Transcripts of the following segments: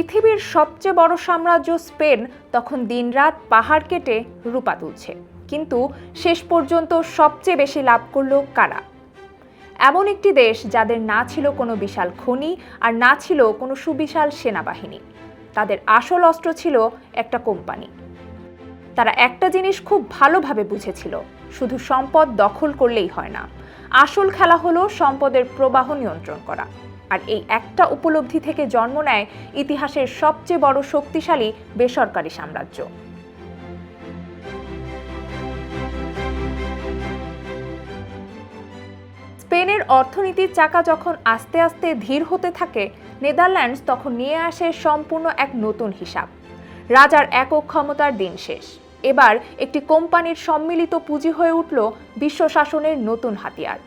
পৃথিবীর সবচেয়ে বড় সাম্রাজ্য স্পেন তখন দিনরাত পাহাড় কেটে রূপা তুলছে, কিন্তু শেষ পর্যন্ত সবচেয়ে বেশি লাভ করলো কারা? এমন একটি দেশ যাদের না ছিল কোনো বিশাল খনি আর না ছিল কোনো সুবিশাল সেনাবাহিনী। তাদের আসল অস্ত্র ছিল একটা কোম্পানি। তারা একটা জিনিস খুব ভালোভাবে বুঝেছিল, শুধু সম্পদ দখল করলেই হয় না, আসল খেলা হলো সম্পদের প্রবাহ নিয়ন্ত্রণ করা। আর এই একটা উপলব্ধি থেকে জন্ম নেয় ইতিহাসের সবচেয়ে বড় শক্তিশালী বেসরকারি সাম্রাজ্য। স্পেনের অর্থনীতির চাকা যখন আস্তে আস্তে ধীর হতে থাকে, নেদারল্যান্ডস তখন নিয়ে আসে সম্পূর্ণ এক নতুন হিসাব। রাজার একক ক্ষমতার দিন শেষ। এবার একটি কোম্পানির সম্মিলিত পুঁজি হয়ে উঠল বিশ্ব শাসনের নতুন হাতিয়ার।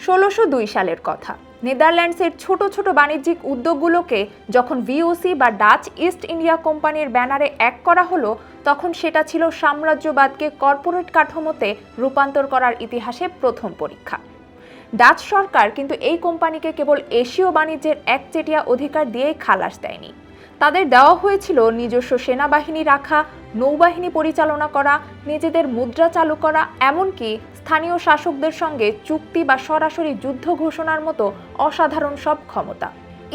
1602 সালের কথা। নেদারল্যান্ডসের ছোট ছোট বাণিজ্যিক উদ্যোগগুলোকে যখন ভিওসি বা ডাচ ইস্ট ইন্ডিয়া কোম্পানির ব্যানারে এক করা হলো, তখন সেটা ছিল সাম্রাজ্যবাদকে কর্পোরেট কাঠামোতে রূপান্তর করার ইতিহাসে প্রথম পরীক্ষা। ডাচ সরকার কিন্তু এই কোম্পানিকে কেবল এশীয় বাণিজ্যের একচেটিয়া অধিকার দিয়েই খালাস দেয়নি। তাদের দেওয়া হয়েছিল নিজস্ব সেনাবাহিনী রাখা, নৌবাহিনী পরিচালনা করা, নিজেদের মুদ্রা চালু করা, এমনকি স্থানীয় শাসকদের সঙ্গে চুক্তি বা সরাসরি যুদ্ধ ঘোষণার মতো অসাধারণ সব ক্ষমতা।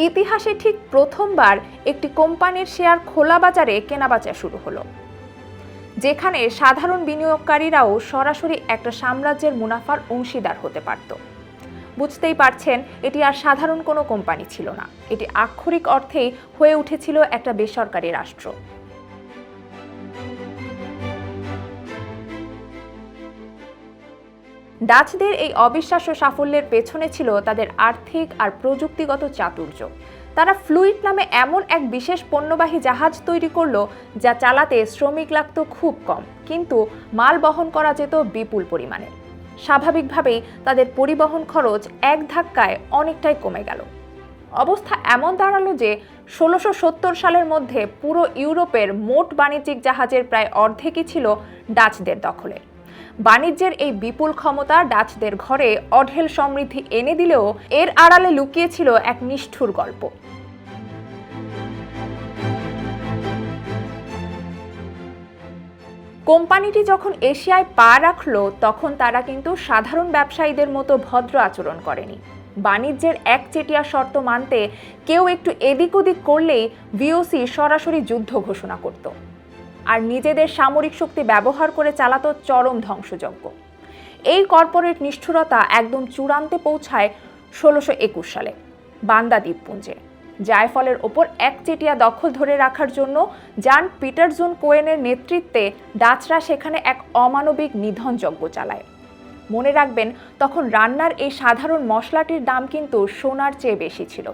ইতিহাসে ঠিক প্রথমবার একটি কোম্পানির শেয়ার খোলা বাজারে কেনাবেচা শুরু হলো, যেখানে সাধারণ বিনিয়োগকারীরাও সরাসরি একটা সাম্রাজ্যের মুনাফার অংশীদার হতে পারত। বুঝতেই পারছেন, এটি আর সাধারণ কোনো কোম্পানি ছিল না, এটি আক্ষরিক অর্থেই হয়ে উঠেছিল একটা বেসরকারি রাষ্ট্র। ডাচদের এই অবিশ্বাস্য সাফল্যের পেছনে ছিল তাদের আর্থিক আর প্রযুক্তিগত চাতুর্য। তারা ফ্লুইড নামে এমন এক বিশেষ পণ্যবাহী জাহাজ তৈরি করলো, যা চালাতে শ্রমিক লাগতো খুব কম, কিন্তু মাল বহন করা যেত বিপুল পরিমাণে। স্বাভাবিকভাবেই তাদের পরিবহন খরচ এক ধাক্কায় অনেকটাই কমে গেল। অবস্থা এমন দাঁড়ালো যে 1670 সালের মধ্যে পুরো ইউরোপের মোট বাণিজ্যিক জাহাজের প্রায় অর্ধেকই ছিল ডাচদের দখলে। বাণিজ্যের এই বিপুল ক্ষমতা ডাচদের ঘরে অঢেল সমৃদ্ধি এনে দিলেও এর আড়ালে লুকিয়েছিল এক নিষ্ঠুর গল্প। কোম্পানিটি যখন এশিয়ায় পা রাখলো, তখন তারা কিন্তু সাধারণ ব্যবসায়ীদের মতো ভদ্র আচরণ করেনি। বাণিজ্যের একচেটিয়া শর্ত মানতে কেউ একটু এদিক ওদিক করলেই ভিওসি সরাসরি যুদ্ধ ঘোষণা করত, আর নিজেদের সামরিক শক্তি ব্যবহার করে চালাতো চরম ধ্বংসযজ্ঞ। এই কর্পোরেট নিষ্ঠুরতা একদম চূড়ান্তে পৌঁছায় 1621 সালে বান্দা দ্বীপপুঞ্জে। জায়ফলের ওপর একচেটিয়া দখল ধরে রাখার জন্য জান পিটারজন কোয়েনের নেতৃত্বে ডাচরা সেখানে এক অমানবিক নিধনযজ্ঞ চালায়। মনে রাখবেন, তখন রান্নার এই সাধারণ মশলাটির দাম কিন্তু সোনার চেয়ে বেশি ছিল।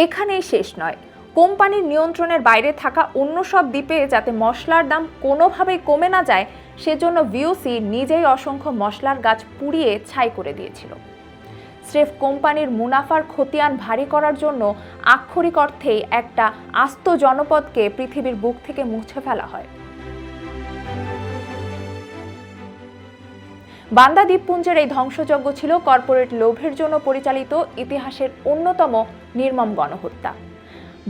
এখানেই শেষ নয়, কোম্পানির নিয়ন্ত্রণের বাইরে থাকা অন্য সব দ্বীপে যাতে মশলার দাম কোনোভাবেই কমে না যায়, সেজন্য ভিওসি নিজেই অসংখ্য মশলার গাছ পুড়িয়ে ছাই করে দিয়েছিল। স্রেফ কোম্পানির মুনাফার খতিয়ান ভারী করার জন্য আক্ষরিক অর্থেই একটা আস্ত জনপদকে পৃথিবীর বুক থেকে মুছে ফেলা হয়। বান্দা দ্বীপপুঞ্জের এই ধ্বংসযজ্ঞ ছিল কর্পোরেট লোভের জন্য পরিচালিত ইতিহাসের অন্যতম নির্মম গণহত্যা।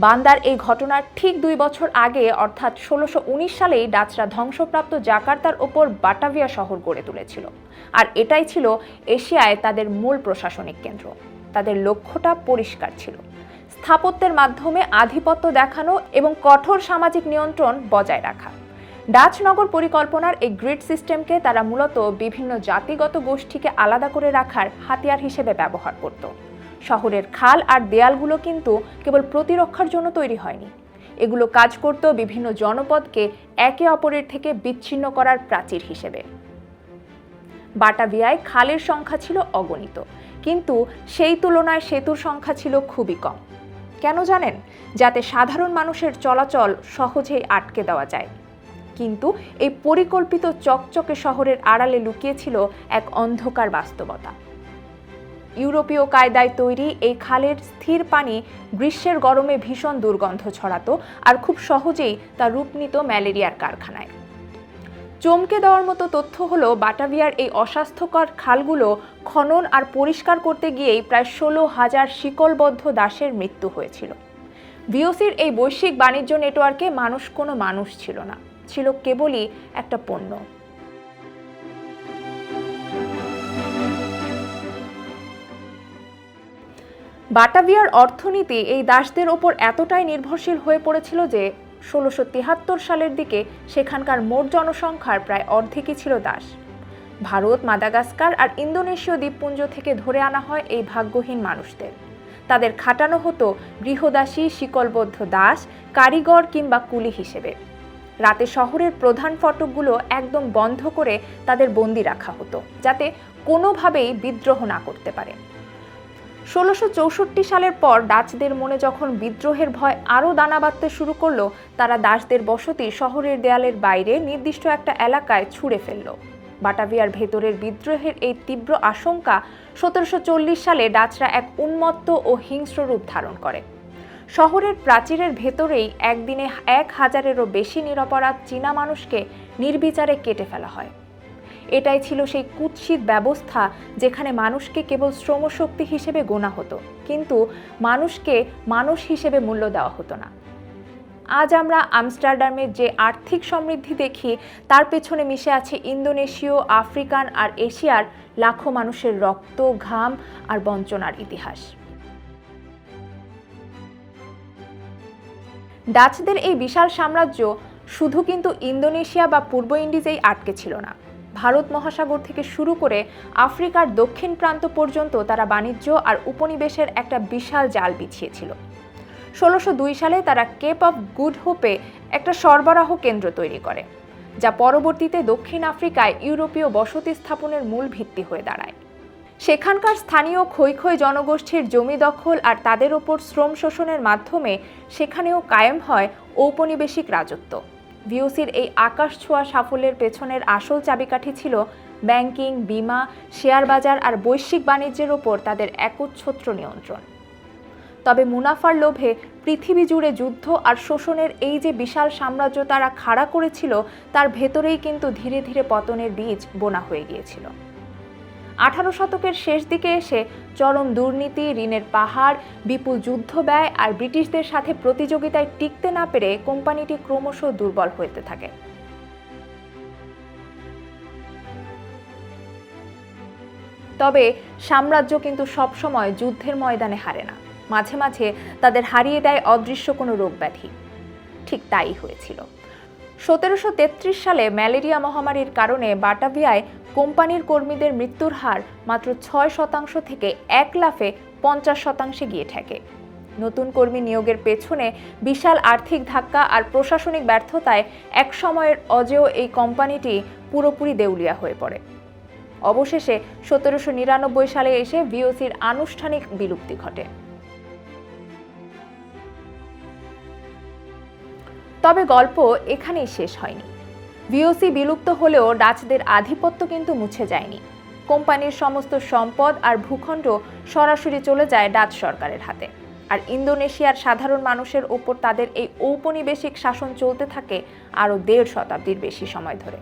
বান্দার এই ঘটনার ঠিক 2 বছর আগে, অর্থাৎ 1619 সালেই ডাচরা ধ্বংসপ্রাপ্ত জাকার্তার ওপর বাটাভিয়া শহর গড়ে তুলেছিল। আর এটাই ছিল এশিয়ায় তাদের মূল প্রশাসনিক কেন্দ্র। তাদের লক্ষ্যটা পরিষ্কার ছিল, স্থাপত্যের মাধ্যমে আধিপত্য দেখানো এবং কঠোর সামাজিক নিয়ন্ত্রণ বজায় রাখা। ডাচ নগর পরিকল্পনার এই গ্রিড সিস্টেমকে তারা মূলত বিভিন্ন জাতিগত গোষ্ঠীকে আলাদা করে রাখার হাতিয়ার হিসেবে ব্যবহার করত। শহরের খাল আর দেয়ালগুলো কিন্তু কেবল প্রতিরক্ষার জন্য তৈরি হয়নি, এগুলো কাজ করত বিভিন্ন জনপদকে একে অপরের থেকে বিচ্ছিন্ন করার প্রাচীর হিসেবে। বাটাভিয়ায় খালের সংখ্যা ছিল অগণিত, কিন্তু সেই তুলনায় সেতুর সংখ্যা ছিল খুবই কম। কেন জানেন? যাতে সাধারণ মানুষের চলাচল সহজেই আটকে দেওয়া যায়। কিন্তু এই পরিকল্পিত চকচকে শহরের আড়ালে লুকিয়েছিল এক অন্ধকার বাস্তবতা। ইউরোপীয় কায়দায় তৈরি এই খালের স্থির পানি গ্রীষ্মের গরমে ভীষণ দুর্গন্ধ ছড়াতো, আর খুব সহজেই তা রূপ নিত ম্যালেরিয়ার কারখানায়। চমকে দেওয়ার মতো তথ্য হলো, বাটাভিয়ার এই অস্বাস্থ্যকর খালগুলো খনন আর পরিষ্কার করতে গিয়েই প্রায় 16,000 শিকলবদ্ধ দাসের মৃত্যু হয়েছিল। ভিওসির এই বৈশ্বিক বাণিজ্য নেটওয়ার্কে মানুষ কোনো মানুষ ছিল না, ছিল কেবলই একটা পণ্য। বাটাভিয়ার অর্থনীতি এই দাসদের ওপর এতটাই নির্ভরশীল হয়ে পড়েছিল যে 1673 সালের দিকে সেখানকার মোট জনসংখ্যার প্রায় অর্ধেকই ছিল দাস। ভারত, মাদাগাস্কার আর ইন্দোনেশীয় দ্বীপপুঞ্জ থেকে ধরে আনা হয় এই ভাগ্যহীন মানুষদের। তাদের খাটানো হতো গৃহদাসী, শিকলবদ্ধ দাস, কারিগর কিংবা কুলি হিসেবে। রাতে শহরের প্রধান ফটকগুলো একদম বন্ধ করে তাদের বন্দি রাখা হতো, যাতে কোনোভাবেই বিদ্রোহ না করতে পারে। 1664 সালের পর ডাচদের মনে যখন বিদ্রোহের ভয় আরও দানা বাঁধতে শুরু করলো, তারা দাসদের বসতি শহরের দেয়ালের বাইরে নির্দিষ্ট একটা এলাকায় ছুঁড়ে ফেলল। বাটাভিয়ার ভেতরের বিদ্রোহের এই তীব্র আশঙ্কা 1740 সালে ডাচরা এক উন্মত্ত ও হিংস্র রূপ ধারণ করে। শহরের প্রাচীরের ভেতরেই একদিনে 1000-এরও বেশি নিরপরাধ চীনা মানুষকে নির্বিচারে কেটে ফেলা হয়। এটাই ছিল সেই কুৎসিত ব্যবস্থা যেখানে মানুষকে কেবল শ্রমশক্তি হিসেবে গোনা হতো, কিন্তু মানুষকে মানুষ হিসেবে মূল্য দেওয়া হতো না। আজ আমরা আমস্টারডামের যে আর্থিক সমৃদ্ধি দেখি, তার পেছনে মিশে আছে ইন্দোনেশীয়, আফ্রিকান আর এশিয়ার লাখো মানুষের রক্ত, ঘাম আর বঞ্চনার ইতিহাস। ডাচদের এই বিশাল সাম্রাজ্য শুধু কিন্তু ইন্দোনেশিয়া বা পূর্ব ইন্ডিজেই আটকে ছিল না। ভারত মহাসাগর থেকে শুরু করে আফ্রিকার দক্ষিণ প্রান্ত পর্যন্ত তারা বাণিজ্য আর উপনিবেশের একটা বিশাল জাল বিছিয়েছিল। 1602 সালে তারা কেপ অফ গুড হোপে একটা সরবরাহ কেন্দ্র তৈরি করে, যা পরবর্তীতে দক্ষিণ আফ্রিকায় ইউরোপীয় বসতি স্থাপনের মূল ভিত্তি হয়ে দাঁড়ায়। সেখানকার স্থানীয় খই খই জনগোষ্ঠীর জমি দখল আর তাদের ওপর শ্রম শোষণের মাধ্যমে সেখানেও কায়েম হয় ঔপনিবেশিক রাজত্ব। ভিওসির এই আকাশ ছোঁয়া সাফল্যের পেছনের আসল চাবিকাঠি ছিল ব্যাংকিং, বীমা, শেয়ার বাজার আর বৈশ্বিক বাণিজ্যের ওপর তাদের একচ্ছত্র নিয়ন্ত্রণ। তবে মুনাফার লোভে পৃথিবী জুড়ে যুদ্ধ আর শোষণের এই যে বিশাল সাম্রাজ্য তারা খাড়া করেছিল, তার ভেতরেই কিন্তু ধীরে ধীরে পতনের বীজ বোনা হয়ে গিয়েছিল। 18 শতকের শেষ দিকে এসে চরম দুর্নীতি, ঋণের পাহাড়, বিপুল যুদ্ধ ব্যয় আর ব্রিটিশদের সাথে প্রতিযোগিতায় টিকতে না পেরে কোম্পানিটি ক্রমশ দুর্বল হতে থাকে। তবে সাম্রাজ্য কিন্তু সবসময় যুদ্ধের ময়দানে হারে না, মাঝে মাঝে তাদের হারিয়ে দেয় অদৃশ্য কোনো রোগ ব্যাধি। ঠিক তাই হয়েছিল। 1733 সালে ম্যালেরিয়া মহামারীর কারণে বাটাভিয়ায় কোম্পানির কর্মীদের মৃত্যুর হার মাত্র 6% থেকে 1 লাফে 50% গিয়ে ঠেকে। নতুন কর্মী নিয়োগের পেছনে বিশাল আর্থিক ধাক্কা আর প্রশাসনিক ব্যর্থতায় এক সময়ের অজেয় এই কোম্পানিটি পুরোপুরি দেউলিয়া হয়ে পড়ে। অবশেষে 1799 সালে এসে ভিওসির আনুষ্ঠানিক বিলুপ্তি ঘটে। তবে গল্প এখানেই শেষ হয়নি। ভিওসি বিলুপ্ত হলেও ডাচদের আধিপত্য কিন্তু মুছে যায়নি। কোম্পানির সমস্ত সম্পদ আর ভূখণ্ড সরাসরি চলে যায় ডাচ সরকারের হাতে, আর ইন্দোনেশিয়ার সাধারণ মানুষের ওপর তাদের এই ঔপনিবেশিক শাসন চলতে থাকে আরও 1.5 শতাব্দীর বেশি সময় ধরে।